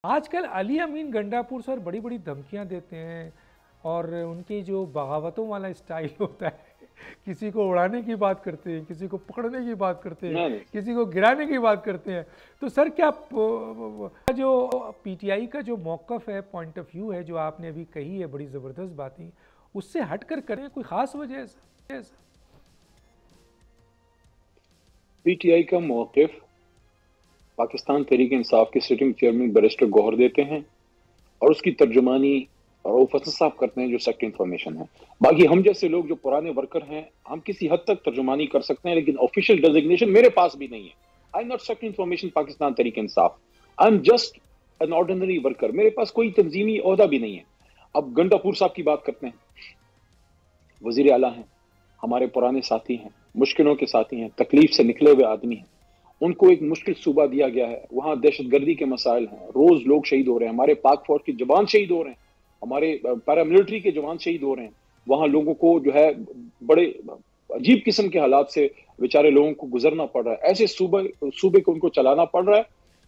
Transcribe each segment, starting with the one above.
आजकल अली अमीन गंडापुर सर बड़ी बड़ी धमकियां देते हैं और उनकी जो बगावतों वाला स्टाइल होता है, किसी को उड़ाने की बात करते हैं, किसी को पकड़ने की बात करते हैं, किसी को गिराने की बात करते हैं। तो सर क्या जो पीटीआई का जो मौक़िफ़ है, पॉइंट ऑफ व्यू है, जो आपने अभी कही है बड़ी ज़बरदस्त बातें, उससे हट कर करें, कोई ख़ास वजह है? पीटीआई का मौक़िफ़ पाकिस्तान तहरीक इंसाफ के सिटिंग चेयरमैन बैरिस्टर गौहर देते हैं और उसकी तर्जुमानी और वो फैसला साफ करते हैं जो सेक्टर इंफॉर्मेशन है। बाकी हम जैसे लोग जो पुराने वर्कर हैं, हम किसी हद तक तर्जुमानी कर सकते हैं, लेकिन ऑफिशियल डेजिग्नेशन मेरे पास भी नहीं है। I am not sector information Pakistan Tehreek Insaf, I am just an ordinary worker. मेरे पास कोई तंजीमी ओहदा भी नहीं है। अब गंडापुर साहब की बात करते हैं, वजीर आला हैं, हमारे पुराने साथी हैं, मुश्किलों के साथी हैं, तकलीफ से निकले हुए आदमी हैं। उनको एक मुश्किल सूबा दिया गया है, वहां दहशतगर्दी के मसाइल हैं, रोज लोग शहीद हो रहे हैं, हमारे पाक फौज के जवान शहीद हो रहे हैं, हमारे पैरामिलिट्री के जवान शहीद हो रहे हैं। वहां लोगों को जो है बड़े अजीब किस्म के हालात से बेचारे लोगों को गुजरना पड़ रहा है। ऐसे सूबे को उनको चलाना पड़ रहा है।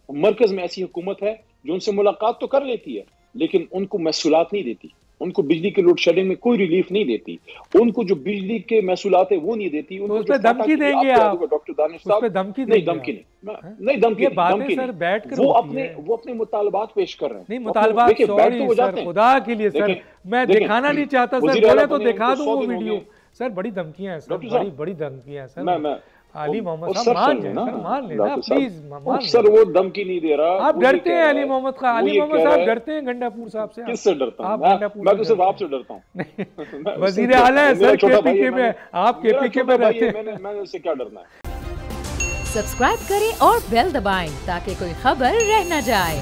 मरकज में ऐसी हुकूमत है जो उनसे मुलाकात तो कर लेती है, लेकिन उनको महसूलात नहीं देती, उनको बिजली के लोड शेडिंग में कोई रिलीफ नहीं देती, उनको जो बिजली के महसूलात है वो नहीं देती। उनको तो धमकी देंगे आप? डॉक्टर दानिश साहब धमकी नहीं, धमकी नहीं, वो अपने मुतालबात पेश कर रहे हैं। नहीं, मुतालबात सॉरी सर, खुदा के लिए सर, मैं दिखाना नहीं चाहता सर, बोले तो दिखा दूं वो वीडियो। सर बड़ी धमकियां हैं सर, बड़ी धमकियां हैं सर। अली मोहम्मद साहब मान लेना प्लीज, सर वो धमकी नहीं दे रहा। आप डरते हैं अली मोहम्मद का? अली मोहम्मद साहब डरते हैं गंडापुर साहब से? किससे डरता हूं? मैं तो सिर्फ आपसे डरता हूं। वजीर आला है सर, केपीके में, आप केपीके में रहते हैं, मैंने उससे क्या डरना है? सब्सक्राइब करें और बेल दबाएं ताकि कोई खबर रह न जाए।